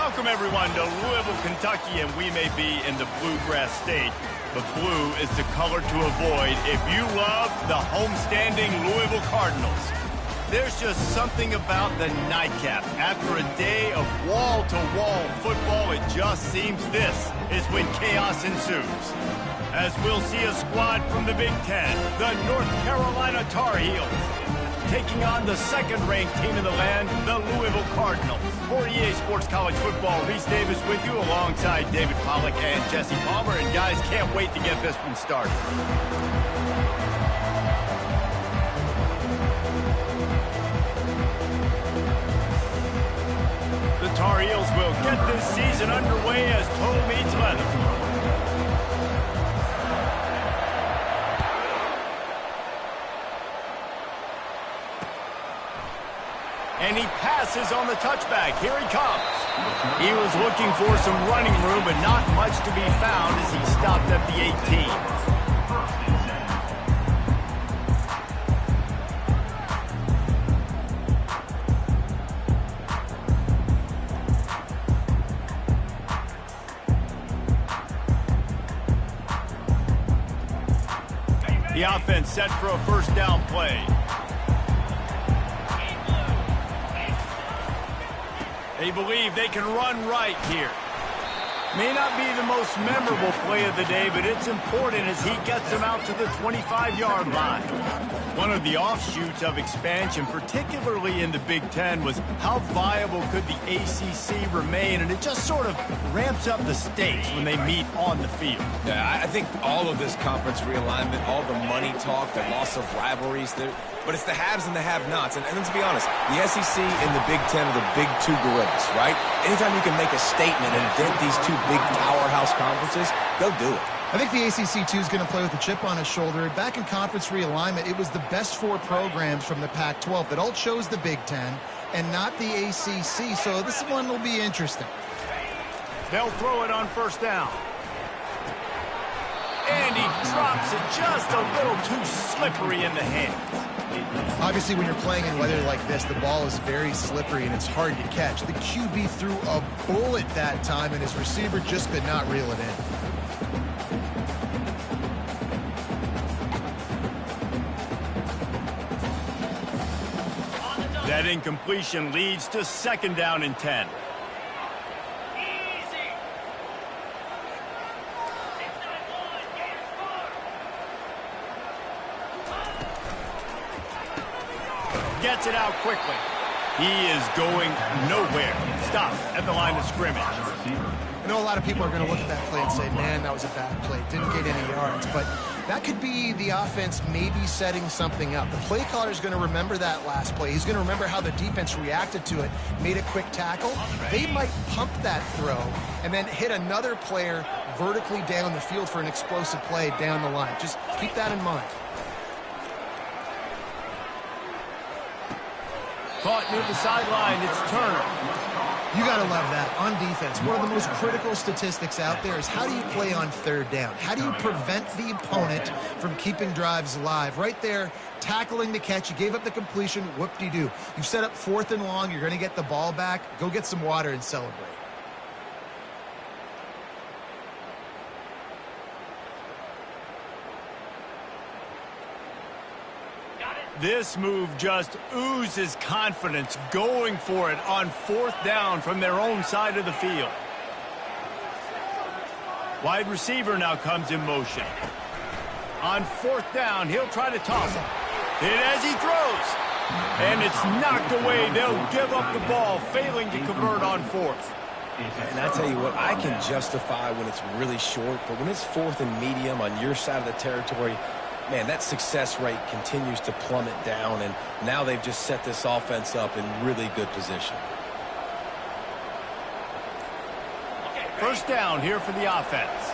Welcome, everyone, to Louisville, Kentucky, and we may be in the Bluegrass State, but blue is the color to avoid if you love the homestanding Louisville Cardinals. There's just something about the nightcap. After a day of wall-to-wall football, it just seems this is when chaos ensues. As we'll see a squad from the Big Ten, the North Carolina Tar Heels, taking on the second-ranked team in the land, the Louisville Cardinals. For EA Sports College Football, Reese Davis with you alongside David Pollack and Jesse Palmer. And guys, can't wait to get this one started. The Tar Heels will get this season underway as toe meets leather. And he passes on the touchback. Here he comes. He was looking for some running room, but not much to be found as he stopped at the 18. The offense set for a first down play. They believe they can run right here. May not be the most memorable play of the day, but it's important as he gets them out to the 25-yard line. One of the offshoots of expansion, particularly in the Big Ten, was how viable could the ACC remain, and it just sort of ramps up the stakes when they meet on the field. Yeah, I think all of this conference realignment, all the money talk, the loss of rivalries, but it's the haves and the have-nots. And let's be honest, the SEC and the Big Ten are the big two gorillas, right? Anytime you can make a statement and dent these two big powerhouse conferences, they'll do it. I think the ACC, too, is going to play with a chip on his shoulder. Back in conference realignment, it was the best four programs from the Pac-12 that all chose the Big Ten and not the ACC, so this one will be interesting. They'll throw it on first down. And he drops it just a little too slippery in the hands. Obviously, when you're playing in weather like this, the ball is very slippery and it's hard to catch. The QB threw a bullet that time, and his receiver just could not reel it in. That incompletion leads to second down and 10. Gets it out quickly. He is going nowhere. Stop at the line of scrimmage. I know a lot of people are going to look at that play and say, man, that was a bad play. Didn't get any yards. But that could be the offense maybe setting something up. The play caller is going to remember that last play. He's going to remember how the defense reacted to it, made a quick tackle. They might pump that throw and then hit another player vertically down the field for an explosive play down the line. Just keep that in mind. Caught near the sideline, it's Turner. You got to love that. On defense, one of the most critical statistics out there is how do you play on third down? How do you prevent the opponent from keeping drives alive? Right there, tackling the catch. You gave up the completion. Whoop-de-doo. You've set up fourth and long. You're going to get the ball back. Go get some water and celebrate. This move just oozes confidence, going for it on fourth down from their own side of the field. Wide receiver now comes in motion. On fourth down, he'll try to toss it. Hit as he throws. And it's knocked away. They'll give up the ball, failing to convert on fourth. And I tell you what, I can justify when it's really short, but when it's fourth and medium on your side of the territory, man, that success rate continues to plummet down, and now they've just set this offense up in really good position. First down here for the offense.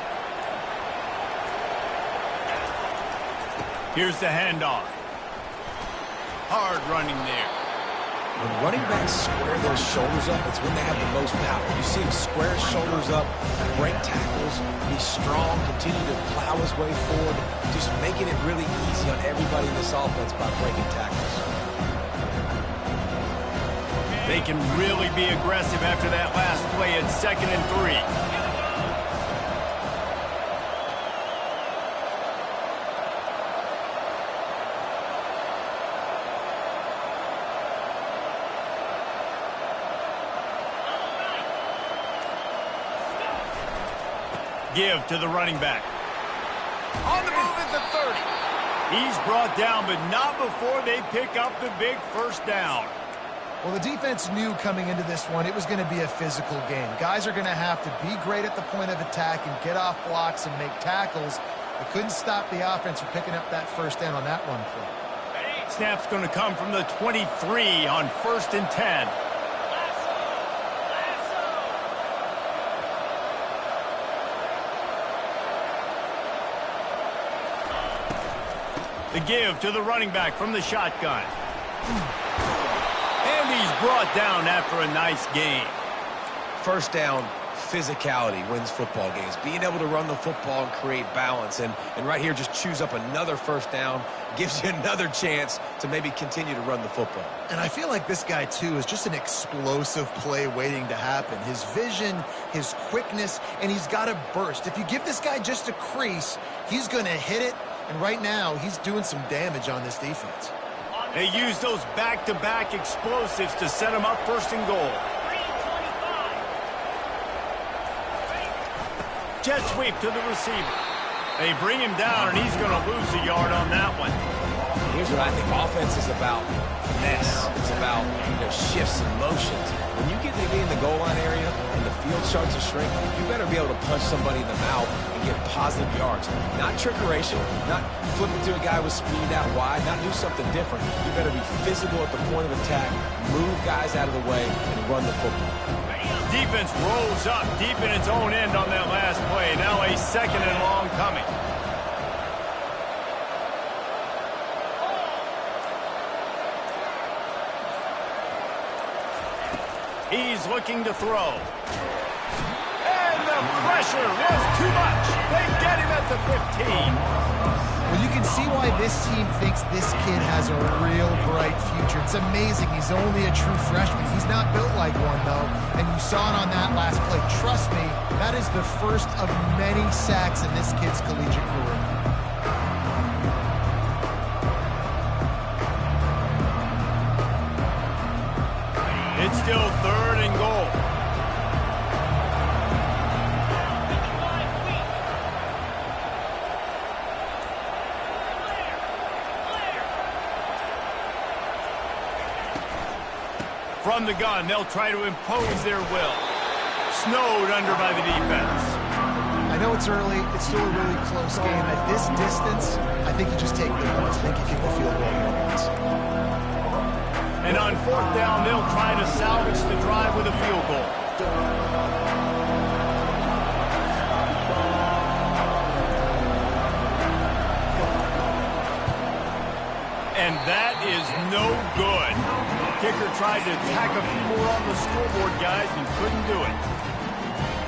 Here's the handoff. Hard running there. When running backs square their shoulders up, it's when they have the most power. You see him square his shoulders up, break tackles, be strong, continue to plow his way forward, just making it really easy on everybody in this offense by breaking tackles. They can really be aggressive after that last play at 2nd and 3. Give to the running back. On the move at the 30. He's brought down, but not before they pick up the big first down. Well, the defense knew coming into this one it was going to be a physical game. Guys are going to have to be great at the point of attack and get off blocks and make tackles. They couldn't stop the offense from picking up that first down on that run play. Snap's going to come from the 23 on 1st and 10. The give to the running back from the shotgun. And he's brought down after a nice gain. First down, physicality wins football games. Being able to run the football and create balance. And right here, just choose up another first down. Gives you another chance to maybe continue to run the football. And I feel like this guy, too, is just an explosive play waiting to happen. His vision, his quickness, and he's got a burst. If you give this guy just a crease, he's going to hit it. And right now, he's doing some damage on this defense. They use those back-to-back explosives to set him up 1st and goal. Jet sweep to the receiver. They bring him down, and he's going to lose a yard on that one. Here's what I think offense is about. Finesse. It's about shifts and motions. When you get to be in the goal line area and the field starts to shrink, you better be able to punch somebody in the mouth and get positive yards. Not trickeration, not flip it to a guy with speed out wide, not do something different. You better be physical at the point of attack, move guys out of the way, and run the football. Defense rolls up deep in its own end on that last play. Now a 2nd and long coming. He's looking to throw. And the pressure was too much. They get him at the 15. Well, you can see why this team thinks this kid has a real bright future. It's amazing. He's only a true freshman. He's not built like one, though. And you saw it on that last play. Trust me, that is the first of many sacks in this kid's collegiate career. It's still 3rd and goal. From the gun, they'll try to impose their will. Snowed under by the defense. I know it's early. It's still a really close game. At this distance, I think you just take the points. I think you kick the field goal points. And on 4th down, they'll try to salvage the drive with a field goal. And that is no good. Kicker tried to tack a few more on the scoreboard, guys, and couldn't do it.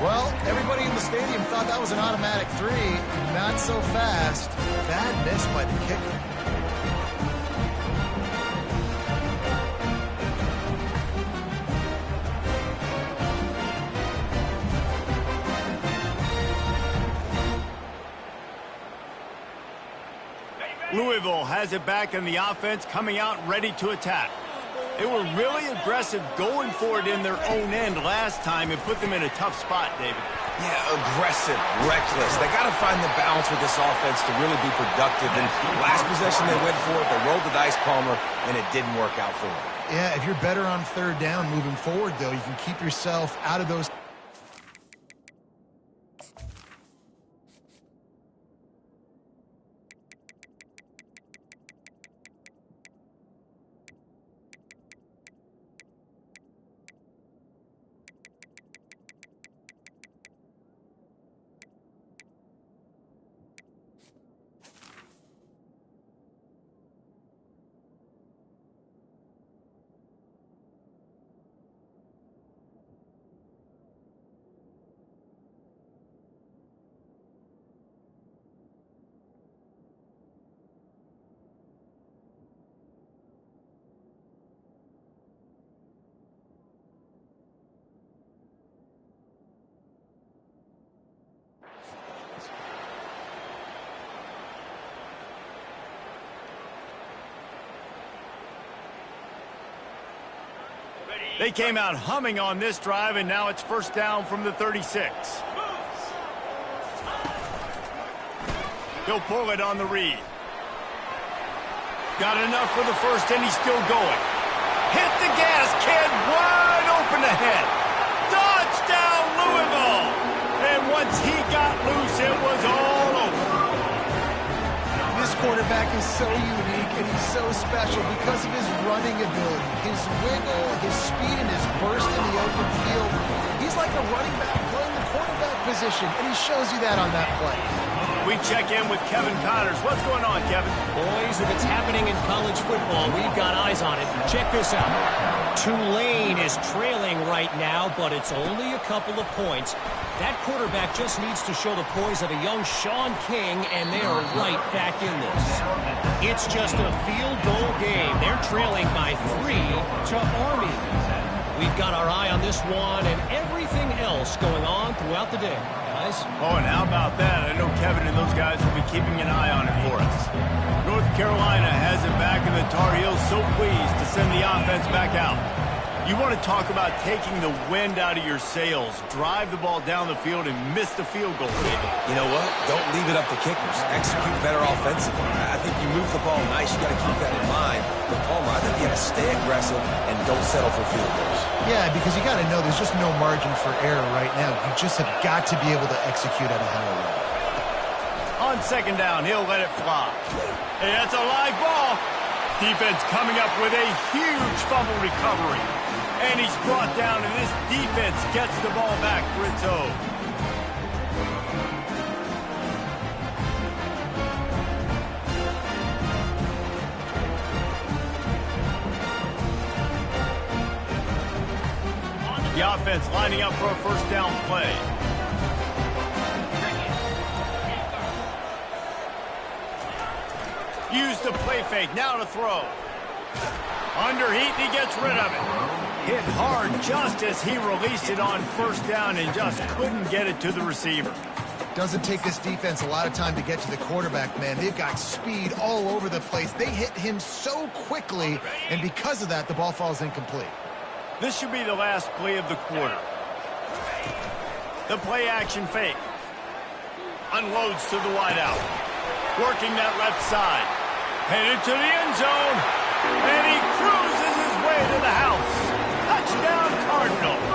Well, everybody in the stadium thought that was an automatic 3. Not so fast. Bad miss by the kicker. Louisville has it back in the offense, coming out ready to attack. They were really aggressive going for it in their own end last time and put them in a tough spot, David. Yeah, aggressive, reckless. They got to find the balance with this offense to really be productive. And last possession they went for it, they rolled the dice, Palmer, and it didn't work out for them. Yeah, if you're better on 3rd down moving forward, though, you can keep yourself out of those. They came out humming on this drive, and now it's first down from the 36. He'll pull it on the read. Got enough for the first, and he's still going. Hit the gas, kid. Wide open ahead. Touchdown, Louisville. And once he got loose, it was all over. This quarterback is so unique and he's so special because of his running ability, his wiggle, his speed, and his burst in the open field. He's like a running back playing the quarterback position, and he shows you that on that play. We check in with Kevin Connors. What's going on, Kevin? Boys, if it's happening in college football, we've got eyes on it. Check this out. Tulane is trailing right now, but it's only a couple of points. That quarterback just needs to show the poise of a young Sean King, and they are right back in this. It's just a field goal game. They're trailing by 3 to Army. We've got our eye on this one and everything else going on throughout the day. Oh, and how about that? I know Kevin and those guys will be keeping an eye on it for us. North Carolina has it back, and the Tar Heels so pleased to send the offense back out. You want to talk about taking the wind out of your sails. Drive the ball down the field and miss the field goal, baby. You know what? Don't leave it up to kickers. Execute better offensively. I think you move the ball nice. You got to keep that in mind. But Palmer, I think you got to stay aggressive and don't settle for field goals. Yeah, because you got to know there's just no margin for error right now. You just have got to be able to execute at a higher level. On second down, he'll let it fly. Hey, that's a live ball. Defense coming up with a huge fumble recovery. And he's brought down, and this defense gets the ball back for its own. The offense lining up for a first down play. Use the play fake, now to throw. Under heat, he gets rid of it. Hit hard just as he released it on first down and just couldn't get it to the receiver. Doesn't take this defense a lot of time to get to the quarterback, man. They've got speed all over the place. They hit him so quickly, and because of that, the ball falls incomplete. This should be the last play of the quarter. The play action fake. Unloads to the wideout. Working that left side. Headed to the end zone. And he cruises his way to the house. Touchdown, Cardinals.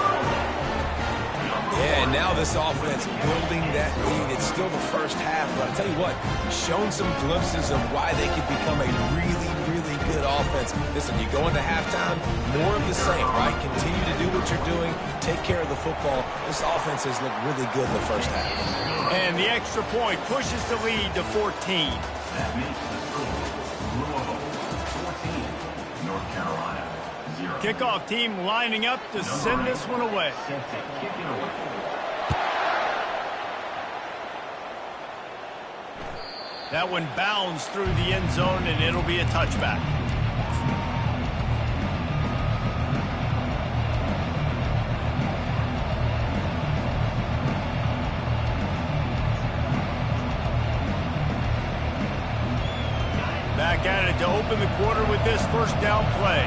Yeah, and now this offense building that lead. It's still the first half, but I'll tell you what, shown some glimpses of why they could become a really, really good offense. Listen, you go into halftime, more of the same, right? Continue to do what you're doing, take care of the football. This offense has looked really good in the first half. And the extra point pushes the lead to 14. That makes the score Louisville 14, North Carolina 0. Kickoff team lining up to send this one away. Set to kick it away. That one bounds through the end zone, and it'll be a touchback. Back at it to open the quarter with this first down play.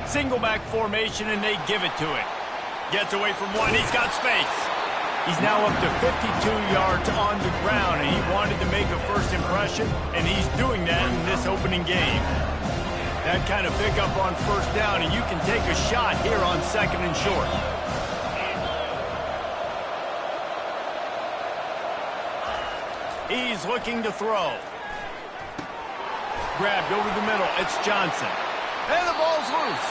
Single back formation, and they give it to him. Gets away from one. He's got space. He's now up to 52 yards on the ground, and he wanted to make a first impression, and he's doing that in this opening game. That kind of pickup on first down, and you can take a shot here on second and short. He's looking to throw. Grabbed over the middle. It's Johnson. And the ball's loose.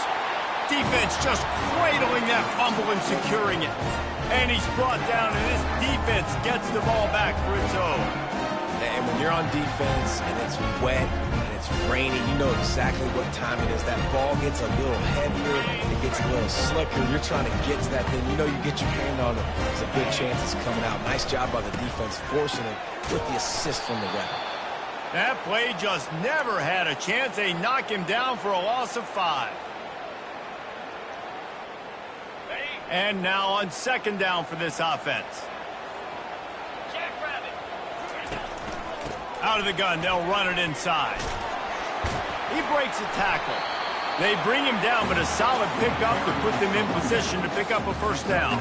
Defense just cradling that fumble and securing it. And he's brought down, and this defense gets the ball back for its own. And when you're on defense and it's wet and it's rainy, you know exactly what time it is. That ball gets a little heavier, it gets a little slicker. You're trying to get to that thing. You know you get your hand on it. There's a good chance it's coming out. Nice job by the defense forcing it with the assist from the ref. That play just never had a chance. They knock him down for a loss of 5. And now on second down for this offense. Out of the gun, they'll run it inside. He breaks a tackle. They bring him down, but a solid pickup to put them in position to pick up a first down.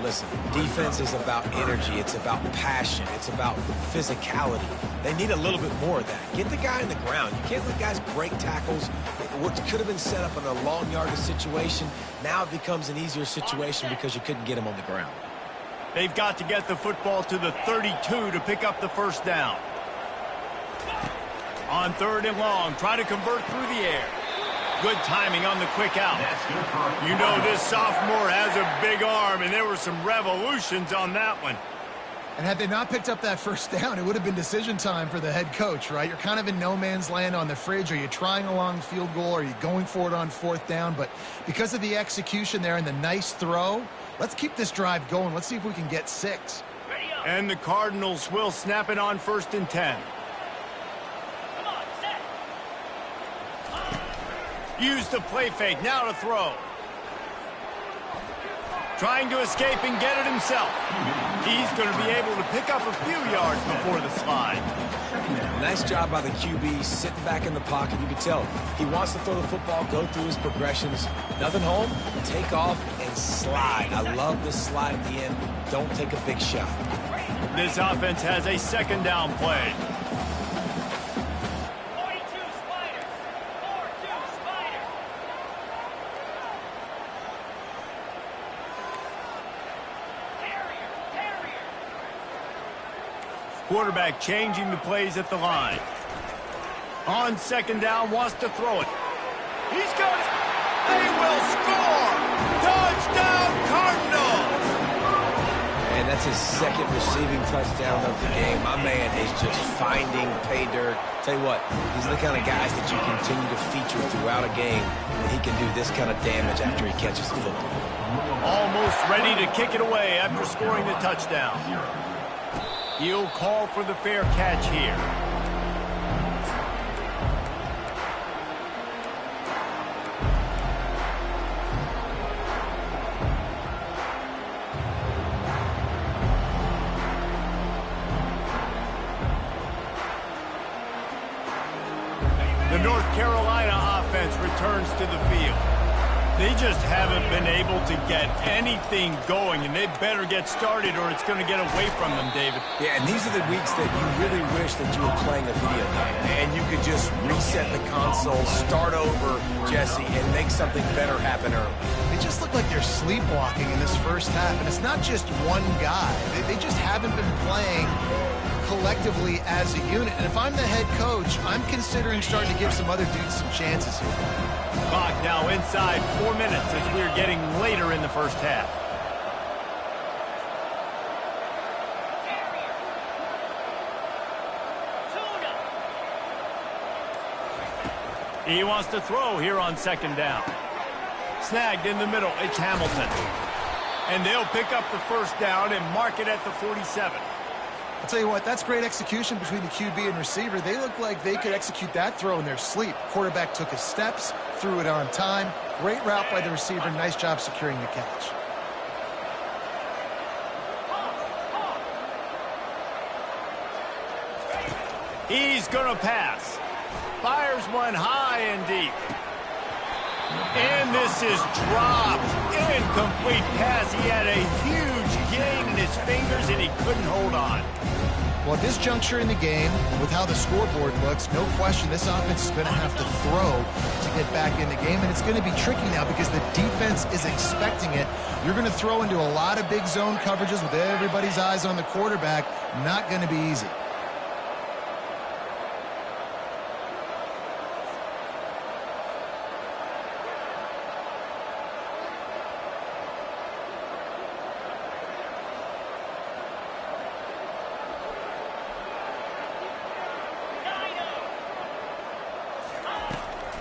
Listen, defense is about energy. It's about passion. It's about physicality. They need a little bit more of that. Get the guy in the ground. You can't let guys break tackles. What could have been set up in a long yardage situation, now it becomes an easier situation because you couldn't get him on the ground. They've got to get the football to the 32 to pick up the first down. On 3rd and long, try to convert through the air. Good timing on the quick out. You know this sophomore has a big arm, and there were some revolutions on that one. And had they not picked up that first down, it would have been decision time for the head coach, right? You're kind of in no man's land on the fridge. Are you trying a long field goal? Are you going for it on 4th down? But because of the execution there and the nice throw, let's keep this drive going. Let's see if we can get 6. And the Cardinals will snap it on 1st and 10. Use the play fake, now to throw. Trying to escape and get it himself. He's going to be able to pick up a few yards before the slide. Nice job by the QB, sitting back in the pocket. You can tell he wants to throw the football, go through his progressions. Nothing home, take off, and slide. I love this slide at the end. Don't take a big shot. This offense has a 2nd down play. Quarterback changing the plays at the line. On 2nd down, wants to throw it. He's got it. They will score. Touchdown, Cardinals. And that's his 2nd receiving touchdown of the game. My man is just finding pay dirt. Tell you what, these are the kind of guys that you continue to feature throughout a game, and he can do this kind of damage after he catches the football. Almost ready to kick it away after scoring the touchdown. He'll call for the fair catch here. The North Carolina offense returns to the field. They just haven't been able to get anything going, and they better get started or it's going to get away from them, David. Yeah, and these are the weeks that you really wish that you were playing a video game, and you could just reset the console, start over, Jesse, and make something better happen early. They just look like they're sleepwalking in this first half, and it's not just one guy. They just haven't been playing collectively as a unit. And if I'm the head coach, I'm considering starting to give some other dudes some chances here. Clock now inside 4 minutes as we're getting later in the first half. He wants to throw here on 2nd down. Snagged in the middle, it's Hamilton. And they'll pick up the first down and mark it at the 47. I'll tell you what, that's great execution between the QB and receiver. They look like they could execute that throw in their sleep. Quarterback took his steps, threw it on time. Great route by the receiver. Nice job securing the catch. He's going to pass. Fires one high and deep. And this is dropped. Incomplete pass. He had a huge gain in his fingers, and he couldn't hold on. Well, at this juncture in the game, with how the scoreboard looks, no question this offense is going to have to throw to get back in the game, and it's going to be tricky now because the defense is expecting it. You're going to throw into a lot of big zone coverages with everybody's eyes on the quarterback. Not going to be easy.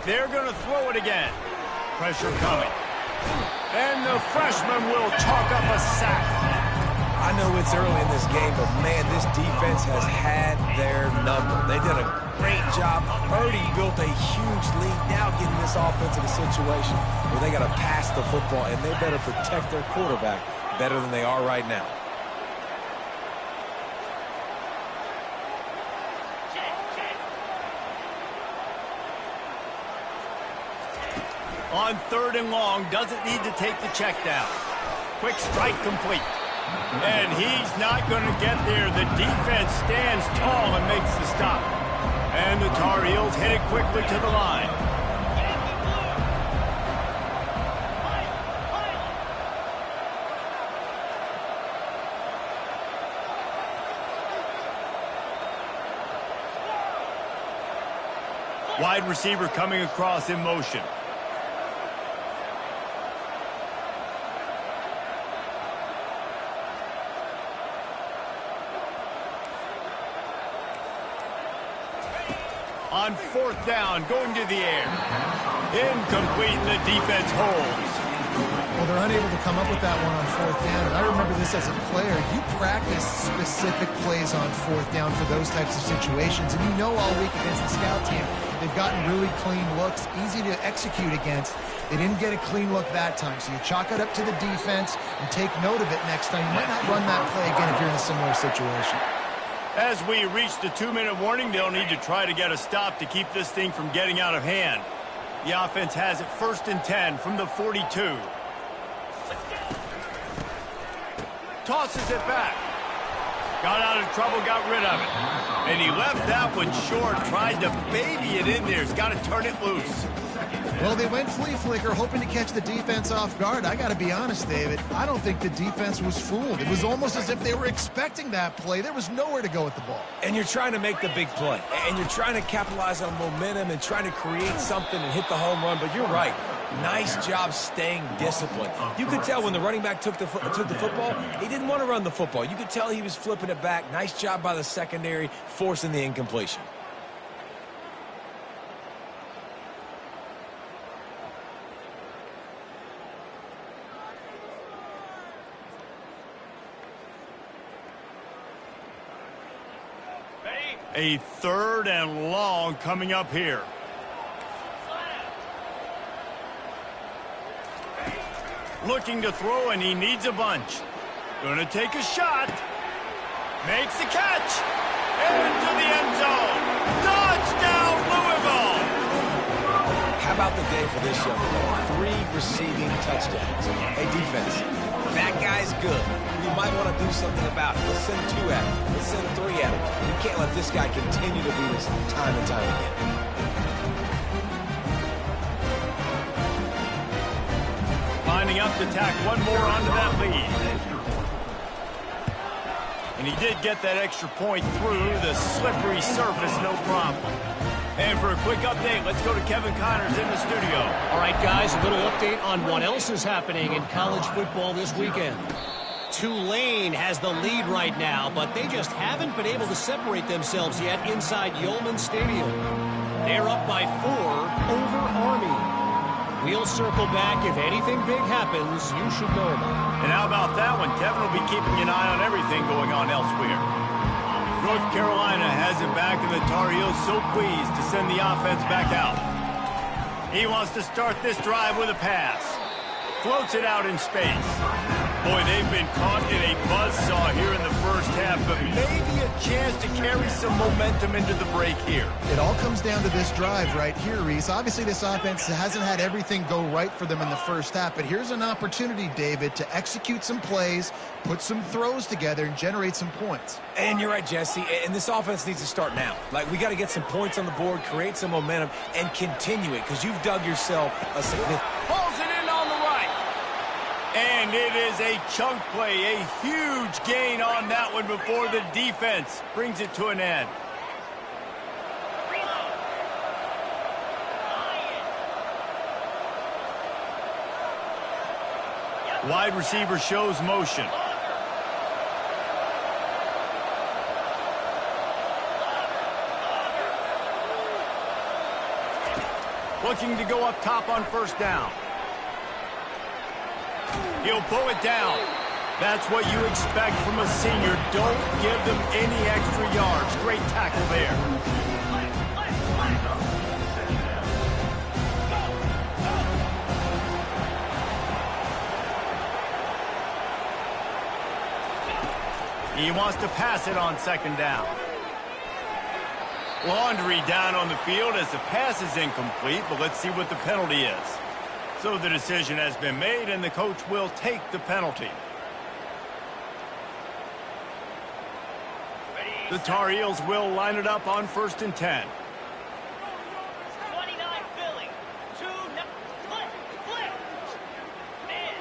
They're going to throw it again. Pressure coming. And the freshman will chalk up a sack. I know it's early in this game, but man, this defense has had their number. They did a great job. Purdy built a huge lead. Now getting this offense in a situation where they got to pass the football, and they better protect their quarterback better than they are right now. On 3rd and long, doesn't need to take the check down. Quick strike complete. And he's not going to get there. The defense stands tall and makes the stop. And the Tar Heels hit it quickly to the line. Wide receiver coming across in motion. On 4th down, going to the air. Incomplete, and the defense holds. Well, they're unable to come up with that one on 4th down. And I remember this as a player. You practice specific plays on 4th down for those types of situations. And you know all week against the scout team, they've gotten really clean looks, easy to execute against. They didn't get a clean look that time. So you chalk it up to the defense and take note of it next time. You might not run that play again if you're in a similar situation. As we reach the 2-minute warning, they'll need to try to get a stop to keep this thing from getting out of hand. The offense has it 1st and 10 from the 42. Tosses it back. Got out of trouble, got rid of it. And he left that one short, tried to baby it in there. He's got to turn it loose. Well, they went flea flicker, hoping to catch the defense off guard. I got to be honest, David. I don't think the defense was fooled. It was almost as if they were expecting that play. There was nowhere to go with the ball. And you're trying to make the big play. And you're trying to capitalize on momentum and trying to create something and hit the home run. But you're right. Nice job staying disciplined. You could tell when the running back took the football, he didn't want to run the football. You could tell he was flipping it back. Nice job by the secondary, forcing the incompletion. A 3rd and long coming up here. Looking to throw, and he needs a bunch. Gonna take a shot. Makes the catch. Into the end zone. Touchdown, Louisville! How about the day for this young man? 3 receiving touchdowns. Hey, defense, that guy's good. You might want to do something about it. Let's send 2 at him. Let's send 3 at him. You can't let this guy continue to beat us time and time again. Lining up to tack one more onto that lead. And he did get that extra point through the slippery surface, no problem. And for a quick update, let's go to Kevin Connors in the studio. All right, guys, a little update on what else is happening in college football this weekend. Tulane has the lead right now, but they just haven't been able to separate themselves yet inside Yulman Stadium. They're up by 4 over Army. We'll circle back. If anything big happens, you should know about it. And how about that one? Kevin will be keeping an eye on everything going on elsewhere. North Carolina has it back, and the Tar Heels so pleased to send the offense back out. He wants to start this drive with a pass. Floats it out in space. Boy, they've been caught in a buzzsaw here in the first half, but maybe a chance to carry some momentum into the break here. It all comes down to this drive right here, Reese. Obviously, this offense hasn't had everything go right for them in the first half, but here's an opportunity, David, to execute some plays, put some throws together, and generate some points. And you're right, Jesse, and this offense needs to start now. Like, we got to get some points on the board, create some momentum, and continue it, because you've dug yourself a significant... Pulls it in on the right. And it is a chunk play, a huge gain on that one before the defense brings it to an end. Wide receiver shows motion. Looking to go up top on first down. He'll pull it down. That's what you expect from a senior. Don't give them any extra yards. Great tackle there. He wants to pass it on second down. Laundry down on the field as the pass is incomplete, but let's see what the penalty is. So the decision has been made, and the coach will take the penalty. The Tar Heels will line it up on 1st and 10. 29 Philly. 2 flip. Man.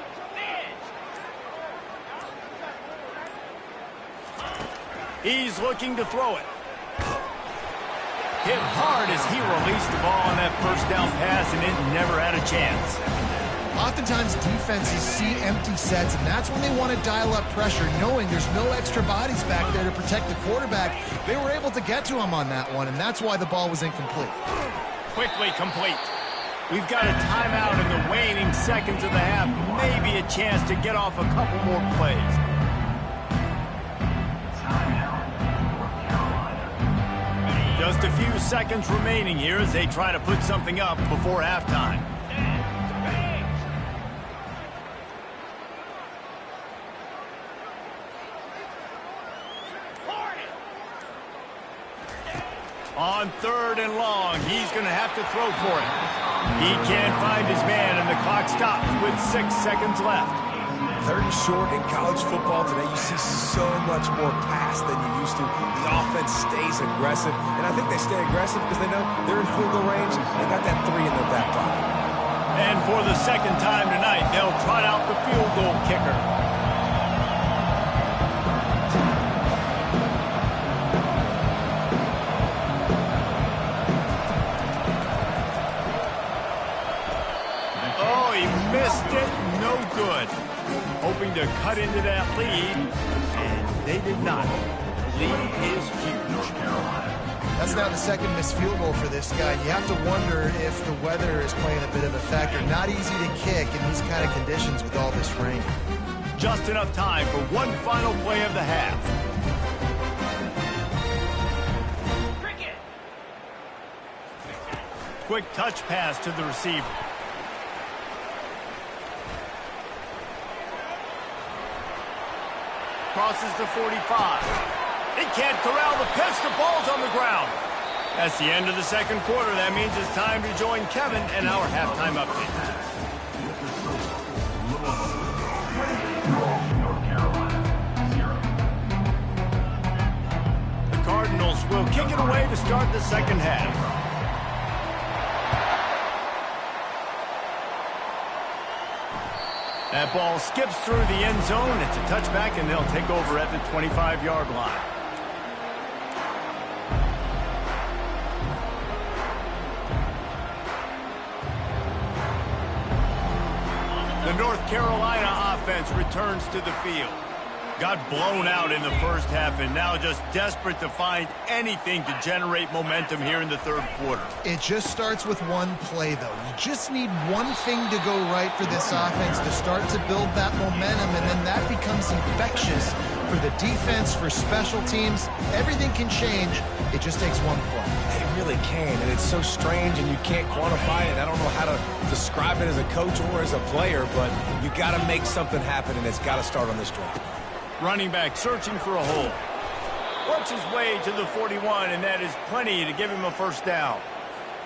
He's looking to throw it. Hit hard as he released the ball on that first down pass, and it never had a chance. Oftentimes defenses see empty sets, and that's when they want to dial up pressure, knowing there's no extra bodies back there to protect the quarterback. They were able to get to him on that one, and that's why the ball was incomplete. Quickly complete. We've got a timeout in the waning seconds of the half. Maybe a chance to get off a couple more plays. Just a few seconds remaining here as they try to put something up before halftime. On 3rd and long, he's going to have to throw for it. He can't find his man, and the clock stops with 6 seconds left. 3rd and short in college football today, you see so much more pass than you used to. The offense stays aggressive, and I think they stay aggressive because they know they're in field goal range. They got that 3 in their back pocket. And for the second time tonight, they'll trot out the field goal kicker. Oh, he missed it. No good. Hoping to cut into that lead, and they did not. The lead is huge. That's now the second missed field goal for this guy. You have to wonder if the weather is playing a bit of a factor. Not easy to kick in these kind of conditions with all this rain. Just enough time for one final play of the half. Cricket. Quick touch pass to the receiver. Crosses the 45. He can't corral the pitch. The ball's on the ground. That's the end of the second quarter. That means it's time to join Kevin and our halftime update. North Carolina, 0. The Cardinals will kick it away to start the second half. That ball skips through the end zone. It's a touchback, and they'll take over at the 25-yard line. The North Carolina offense returns to the field. Got blown out in the first half, and now just desperate to find anything to generate momentum here in the third quarter. It just starts with one play, though. You just need one thing to go right for this offense to start to build that momentum, and then that becomes infectious for the defense, for special teams. Everything can change. It just takes one play. It really can, and it's so strange, and you can't quantify it. I don't know how to describe it as a coach or as a player, but you got to make something happen, and it's got to start on this drive. Running back searching for a hole. Works his way to the 41, and that is plenty to give him a first down.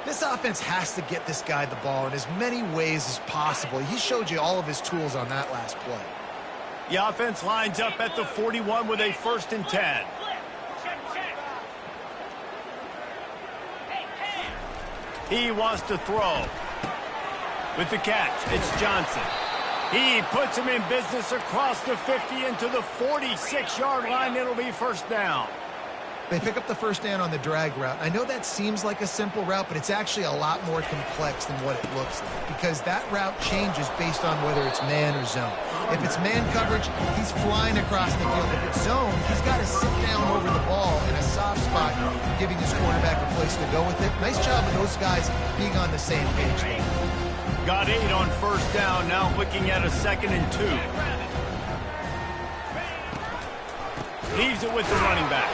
This offense has to get this guy the ball in as many ways as possible. He showed you all of his tools on that last play. The offense lines up at the 41 with a 1st and 10. He wants to throw. With the catch, it's Johnson. He puts him in business across the 50 into the 46-yard line. It'll be first down. They pick up the first down on the drag route. I know that seems like a simple route, but it's actually a lot more complex than what it looks like because that route changes based on whether it's man or zone. If it's man coverage, he's flying across the field. If it's zone, he's got to sit down over the ball in a soft spot, giving his quarterback a place to go with it. Nice job of those guys being on the same page there. Got 8 on first down, now looking at a 2nd and 2. Leaves it with the running back.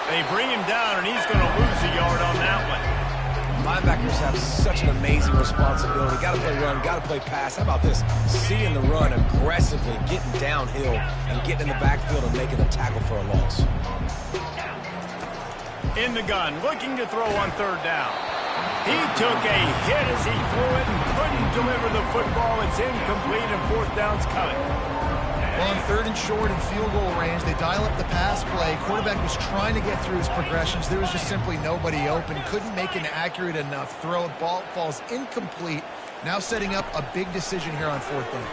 They bring him down, and he's going to lose a yard on that one. Linebackers have such an amazing responsibility. Got to play run, got to play pass. How about this? Seeing the run aggressively, getting downhill, and getting in the backfield and making a tackle for a loss. In the gun, looking to throw on 3rd down. He took a hit as he threw it and couldn't deliver the football. It's incomplete and fourth down's coming. Well, on third and short and field goal range, they dial up the pass play. Quarterback was trying to get through his progressions. There was just simply nobody open. Couldn't make an accurate enough throw. Ball falls incomplete. Now setting up a big decision here on fourth down.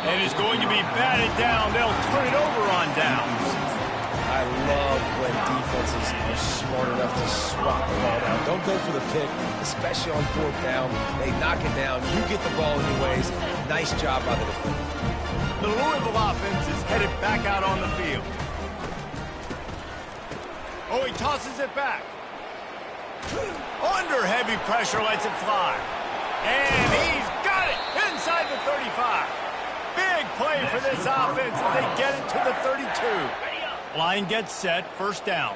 And it's going to be batted down. They'll turn it over on downs. I love when defenses are smart enough to swat the ball down. Don't go for the pick, especially on fourth down. They knock it down. You get the ball anyways. Nice job by the defender. The Louisville offense is headed back out on the field. Oh, he tosses it back. Under heavy pressure, lets it fly. And he's got it inside the 35. Big play for this offense as they get it to the 32. Line gets set, first down.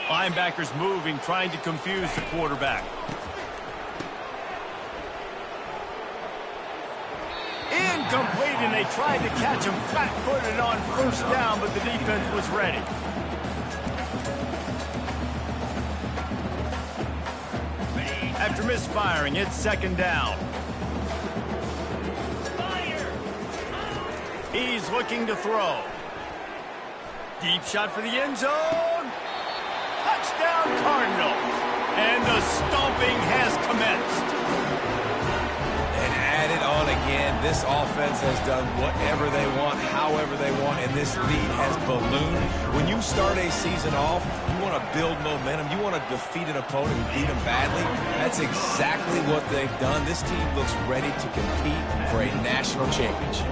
Linebackers moving, trying to confuse the quarterback. Incomplete, and they tried to catch him flat-footed on first down, but the defense was ready. After misfiring, it's second down. He's looking to throw. Deep shot for the end zone. Touchdown, Cardinals. And the stomping has commenced. And added on again, this offense has done whatever they want, however they want, and this lead has ballooned. When you start a season off, you want to build momentum. You want to defeat an opponent and beat them badly. That's exactly what they've done. This team looks ready to compete for a national championship.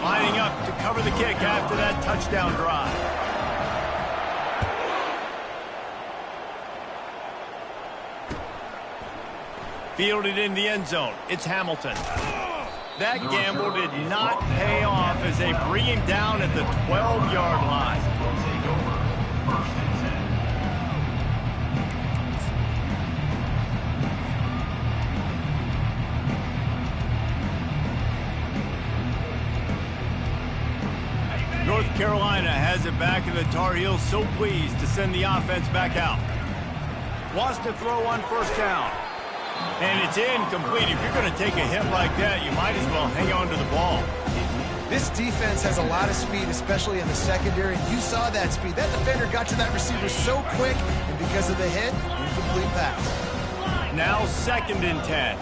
Lining up to cover the kick after that touchdown drive. Fielded in the end zone. It's Hamilton. That gamble did not pay off as they bring him down at the 12-yard line. North Carolina has it back, and the Tar Heels so pleased to send the offense back out. Wants to throw on first down. And it's incomplete. If you're going to take a hit like that, you might as well hang on to the ball. This defense has a lot of speed, especially in the secondary. You saw that speed. That defender got to that receiver so quick, and because of the hit, incomplete pass. Now second and 10.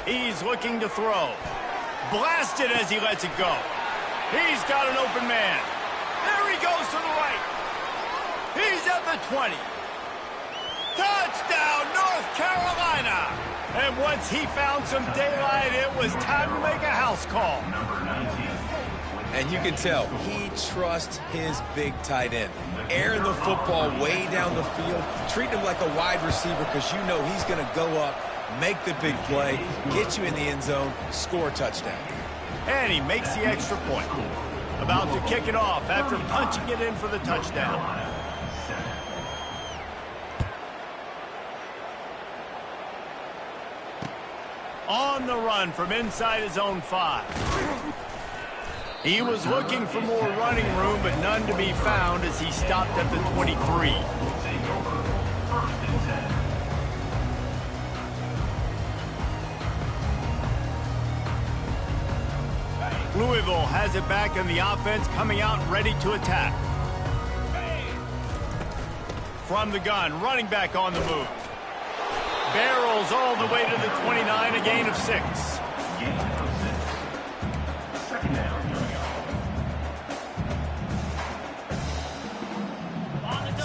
He's looking to throw. Blasted as he lets it go. He's got an open man. There he goes to the right. He's at the 20. Touchdown, North Carolina. And once he found some daylight, it was time to make a house call. And you can tell he trusts his big tight end. Airing the football way down the field. Treating him like a wide receiver because you know he's going to go up, make the big play, get you in the end zone, score a touchdown. And he makes the extra point. About to kick it off after punching it in for the touchdown. On the run from inside his own 5. He was looking for more running room, but none to be found as he stopped at the 23. Louisville has it back, and the offense coming out ready to attack. From the gun, running back on the move. Barrels all the way to the 29, a gain of 6.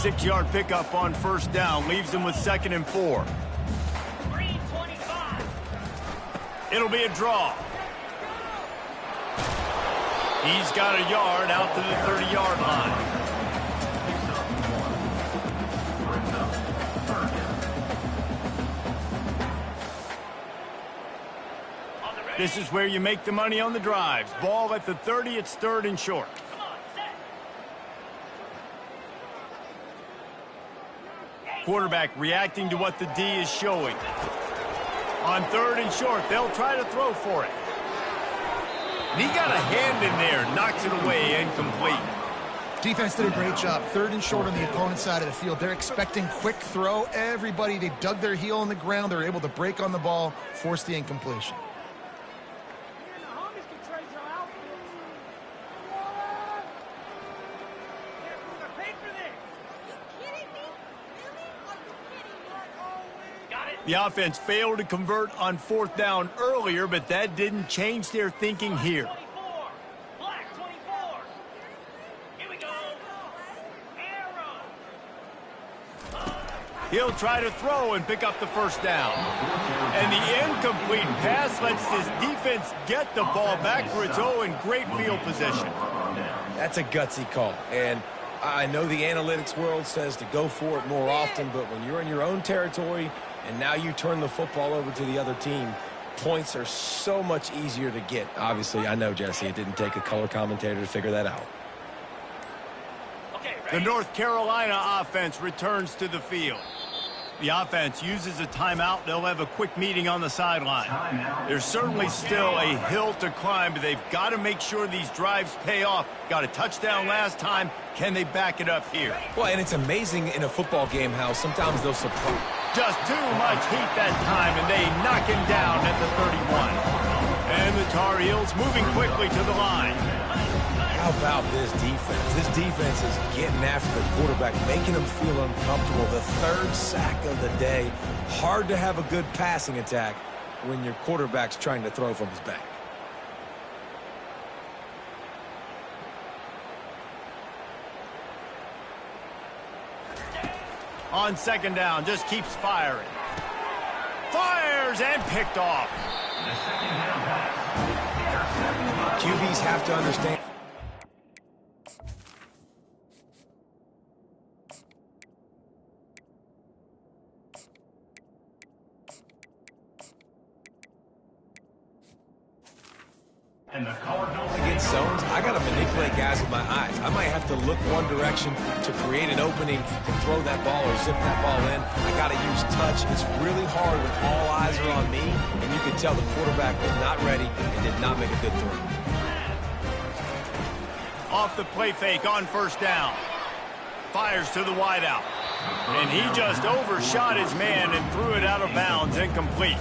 6-yard pickup on first down leaves them with 2nd and 4. It'll be a draw. He's got a yard out to the 30-yard line. This is where you make the money on the drives. Ball at the 30, it's 3rd and short. quarterback reacting to what the D is showing. On 3rd and short, they'll try to throw for it. And he got a hand in there, knocks it away, incomplete. Defense did a great job. 3rd and short on the opponent's side of the field. They're expecting quick throw. Everybody, they dug their heel in the ground. They were able to break on the ball, force the incompletion. The offense failed to convert on 4th down earlier, but that didn't change their thinking here. 24. Black 24. Here we go. Arrow. He'll try to throw and pick up the 1st down. And the incomplete pass lets this defense get the ball back for its own great field position. That's a gutsy call. And I know the analytics world says to go for it more often, but when you're in your own territory and now you turn the football over to the other team, points are so much easier to get. Obviously, I know, Jesse, it didn't take a color commentator to figure that out. Okay, The ready? North Carolina offense returns to the field. The offense uses a timeout. They'll have a quick meeting on the sideline. There's certainly still a hill to climb, but they've got to make sure these drives pay off. Got a touchdown last time. Can they back it up here? Well, and it's amazing in a football game how sometimes they'll surprise. Just too much heat that time, and they knock him down at the 31. And the Tar Heels moving quickly to the line. How about this defense? This defense is getting after the quarterback, making him feel uncomfortable. The 3rd sack of the day. Hard to have a good passing attack when your quarterback's trying to throw from his back. On 2nd down, just keeps firing. Fires and picked off. QBs have to understand. And the Cardinals Against zones, I got to manipulate guys with my eyes. I might have to look one direction to create an opening to throw that ball or zip that ball in. I got to use touch. It's really hard when all eyes are on me, and you can tell the quarterback was not ready and did not make a good throw. Off the play fake on 1st down. Fires to the wideout. And he just overshot his man and threw it out of bounds, incomplete.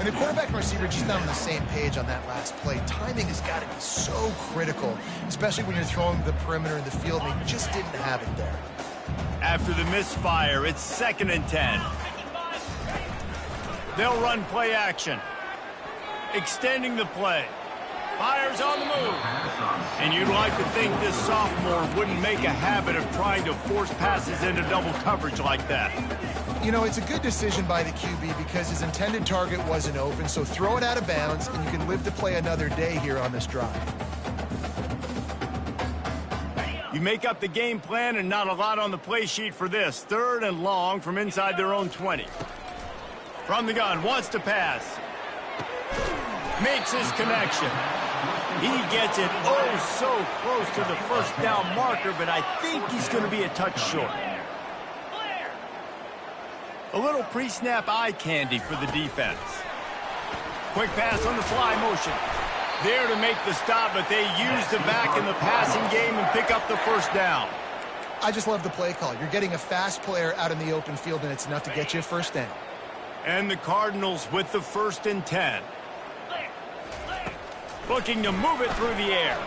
And the quarterback and receiver just not on the same page on that last play. Timing has got to be so critical, especially when you're throwing the perimeter in the field, and they just didn't have it there. After the misfire, it's 2nd and 10. They'll run play action. Extending the play. Fires on the move. And you'd like to think this sophomore wouldn't make a habit of trying to force passes into double coverage like that. You know, it's a good decision by the QB because his intended target wasn't open, so throw it out of bounds, and you can live to play another day here on this drive. You make up the game plan and not a lot on the play sheet for this. 3rd and long from inside their own 20. From the gun, wants to pass. Makes his connection. He gets it oh so close to the 1st down marker, but I think he's going to be a touch short. A little pre-snap eye candy for the defense. Quick pass on the fly motion. There to make the stop, but they use the back in the passing game and pick up the 1st down. I just love the play call. You're getting a fast player out in the open field, and it's enough to get you a 1st down. And the Cardinals with the 1st and 10. Looking to move it through the air.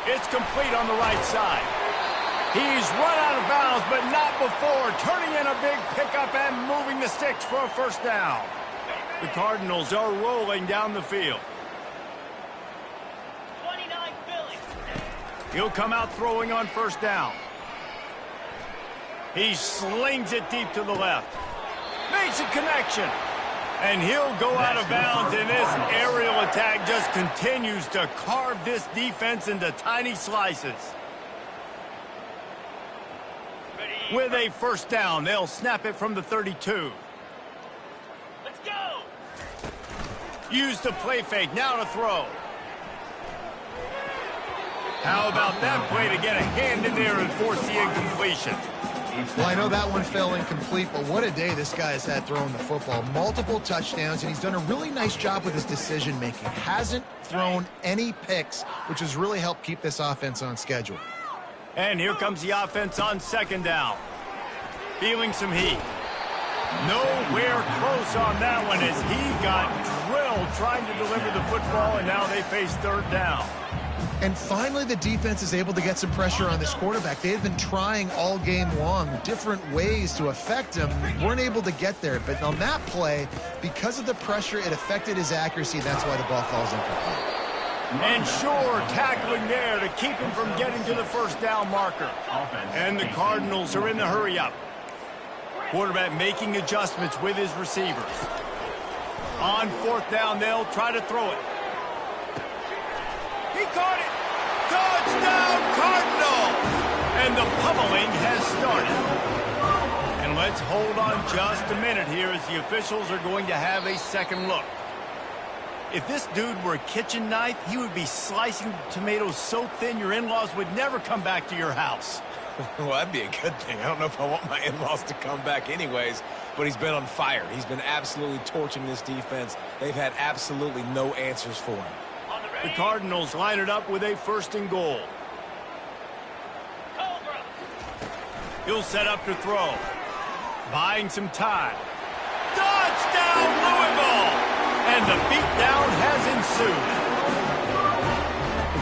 It's complete on the right side. He's run out of bounds, but not before. Turning in a big pickup and moving the sticks for a 1st down. The Cardinals are rolling down the field. 29 Philly. He'll come out throwing on 1st down. He slings it deep to the left. Makes a connection. And he'll go out of bounds, and this aerial attack just continues to carve this defense into tiny slices. With a 1st down, they'll snap it from the 32. Let's go. Use the play fake, now to throw. How about that play to get a hand in there and force the incompletion? Well, I know that one fell incomplete, but what a day this guy has had throwing the football. Multiple touchdowns, and he's done a really nice job with his decision-making. Hasn't thrown any picks, which has really helped keep this offense on schedule. And here comes the offense on second down. Feeling some heat. Nowhere close on that one as he got drilled trying to deliver the football, and now they face third down. And finally, the defense is able to get some pressure on this quarterback. They've been trying all game long different ways to affect him. Weren't able to get there. But on that play, because of the pressure, it affected his accuracy. That's why the ball falls incomplete. And sure, tackling there to keep him from getting to the first down marker. And the Cardinals are in the hurry-up. Quarterback making adjustments with his receivers. On fourth down, they'll try to throw it. He caught it. Touchdown, Cardinals! And the pummeling has started. And let's hold on just a minute here as the officials are going to have a second look. If this dude were a kitchen knife, he would be slicing tomatoes so thin your in-laws would never come back to your house. Well, that'd be a good thing. I don't know if I want my in-laws to come back anyways, but he's been on fire. He's been absolutely torching this defense. They've had absolutely no answers for him. The Cardinals line it up with a first and goal. He'll set up to throw. Buying some time. Touchdown, Louisville! And the beatdown has ensued.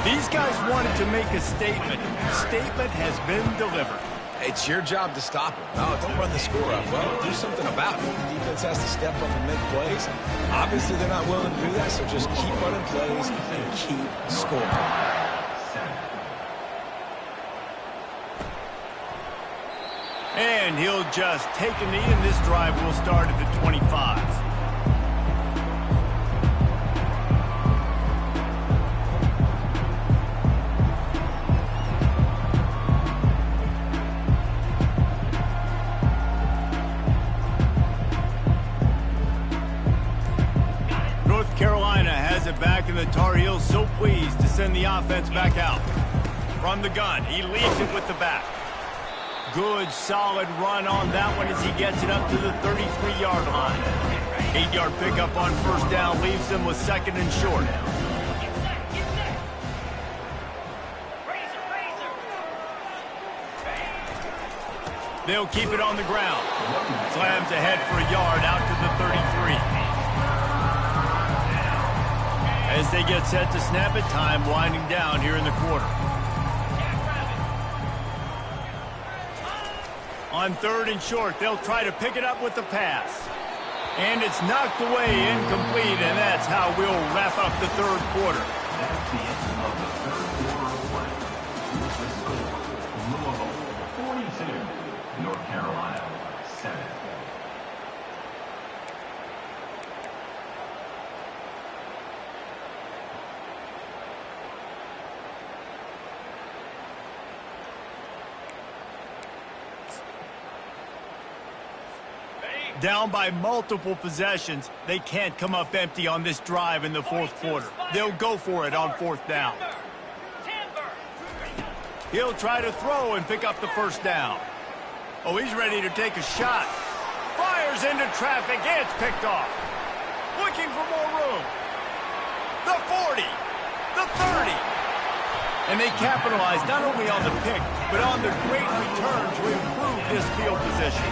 These guys wanted to make a statement. The statement has been delivered. It's your job to stop him. No, don't run the score up. Well, do something about it. The defense has to step up and make plays. Obviously, they're not willing to do that, so just keep running plays and keep scoring. And he'll just take a knee, and this drive will start at the 25. Back in the Tar Heels so pleased to send the offense back out. From the gun, he leaves it with the back. Good, solid run on that one as he gets it up to the 33-yard line. 8-yard pickup on first down leaves them with second and short. They'll keep it on the ground. Slams ahead for a yard out to the 33. As they get set to snap it, time winding down here in the quarter. On third and short, they'll try to pick it up with the pass. And it's knocked away, incomplete, and that's how we'll wrap up the third quarter. That's the end of the third quarter of play. The score, Louisville 42, North Carolina 7. Down by multiple possessions, they can't come up empty on this drive in the fourth quarter. They'll go for it on fourth down. He'll try to throw and pick up the first down. Oh, he's ready to take a shot. Fires into traffic. It's picked off. Looking for more room. The 40. The 30. And they capitalize not only on the pick, but on the great return to improve this field position.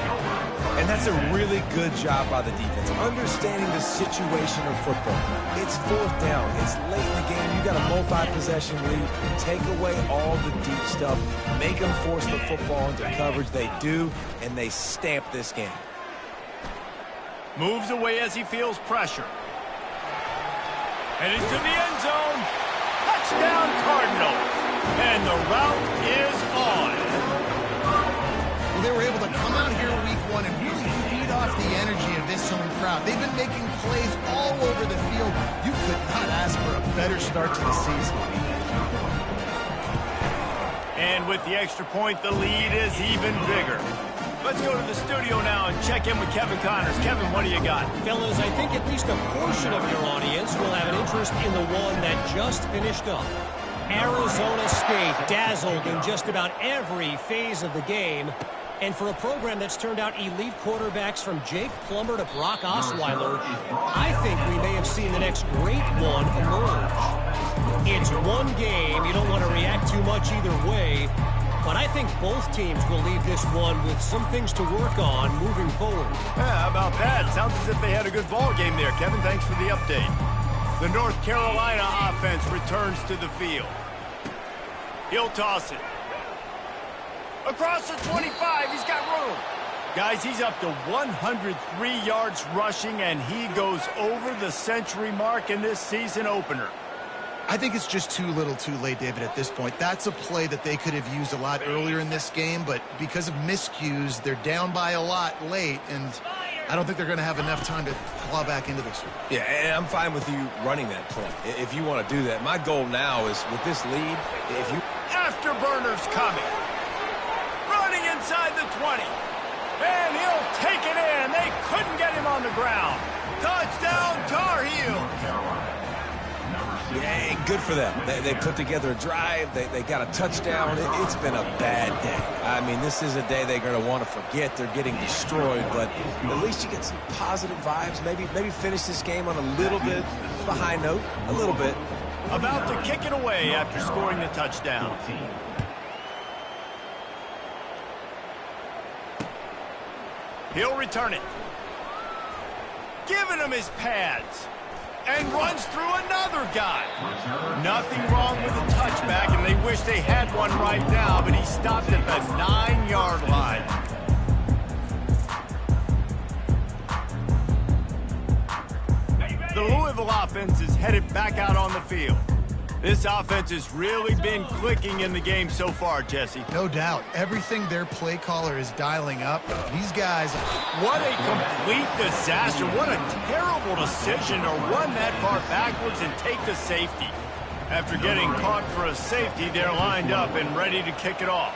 And that's a really good job by the defense, understanding the situation of football. It's fourth down. It's late in the game. You got a multi-possession lead. Take away all the deep stuff. Make them force the football into coverage. They do, and they stamp this game. Moves away as he feels pressure. And into the end zone. Touchdown, Cardinals. And the route is on. Well, they were able to come out here week one and really feed off the energy of this home crowd. They've been making plays all over the field. You could not ask for a better start to the season. And with the extra point, the lead is even bigger. Let's go to the studio now and check in with Kevin Connors. Kevin, what do you got? Fellas, I think at least a portion of your audience will have an interest in the one that just finished up. Arizona State dazzled in just about every phase of the game. And for a program that's turned out elite quarterbacks from Jake Plummer to Brock Osweiler, I think we may have seen the next great one emerge. It's one game. You don't want to react too much either way. But I think both teams will leave this one with some things to work on moving forward. Yeah, how about that? Sounds as if they had a good ball game there. Kevin, thanks for the update. The North Carolina offense returns to the field. He'll toss it. Across the 25, he's got room. Guys, he's up to 103 yards rushing, and he goes over the century mark in this season opener. I think it's just too little too late, David, at this point. That's a play that they could have used a lot earlier in this game, but because of miscues, they're down by a lot late, and I don't think they're going to have enough time to claw back into this one. Yeah, and I'm fine with you running that play if you want to do that. My goal now is with this lead, if you... Afterburners coming. Running inside the 20. And he'll take it in. They couldn't get him on the ground. Touchdown, Tar Heels. Yeah, good for them. They put together a drive. They got a touchdown. It's been a bad day. I mean, this is a day they're going to want to forget. They're getting destroyed, but at least you get some positive vibes. Maybe finish this game on a little bit of a high note, a little bit. About to kick it away after scoring the touchdown. He'll return it. Giving him his pads. And runs through another guy. Nothing wrong with the touchback, and they wish they had one right now, but he stopped at the 9-yard line. The Louisville offense is headed back out on the field. This offense has really been clicking in the game so far, Jesse. No doubt. Everything their play caller is dialing up, these guys... What a complete disaster. What a terrible decision to run that far backwards and take the safety. After getting caught for a safety, they're lined up and ready to kick it off.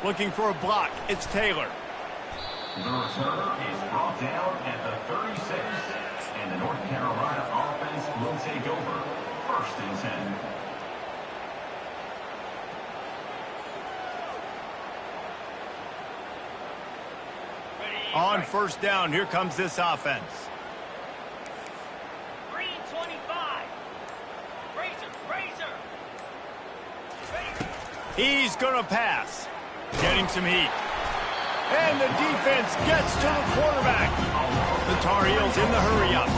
Looking for a block. It's Taylor. The return is brought down at the 36. And the North Carolina offense will take over. 1st and 10. On 1st down, here comes this offense. 325. Razor. He's going to pass. Getting some heat. And the defense gets to the quarterback. The Tar Heels in the hurry-up.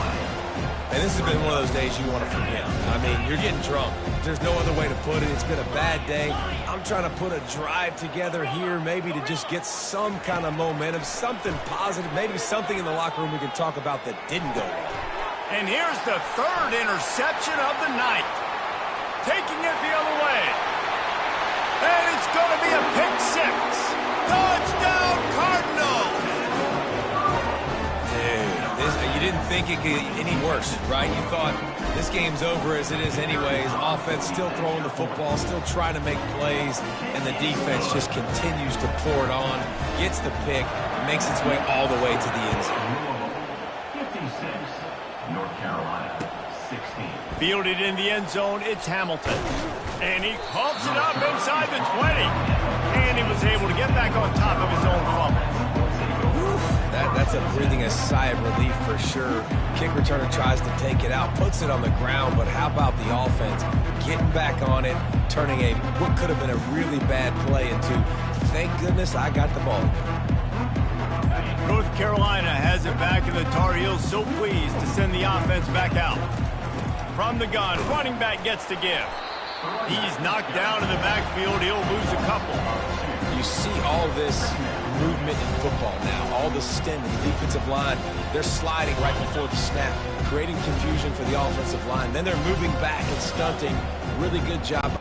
And this has been one of those days you want to forget. I mean, you're getting drunk. There's no other way to put it. It's been a bad day. I'm trying to put a drive together here, maybe to just get some kind of momentum, something positive, maybe something in the locker room we can talk about that didn't go well. And here's the 3rd interception of the night. Taking it the other way. And it's going to be a pick 6. Touchdown, Cardinals! Dude, you didn't think it could get any worse, right? You thought this game's over as it is anyways. Offense still throwing the football, still trying to make plays, and the defense just continues to pour it on, gets the pick, makes its way all the way to the end zone. 56, North Carolina, 16. Fielded in the end zone, it's Hamilton. And he coughs it up inside the 20. And he was able to get back on top of his own fumble. That's a breathing a sigh of relief for sure. Kick returner tries to take it out, puts it on the ground, but how about the offense getting back on it, turning what could have been a really bad play into, thank goodness I got the ball again. North Carolina has it back, and the Tar Heels so pleased to send the offense back out. From the gun, running back gets to give. He's knocked down in the backfield. He'll lose a couple. You see all this movement in football now. All the stemming, the defensive line, they're sliding right before the snap, creating confusion for the offensive line. Then they're moving back and stunting. Really good job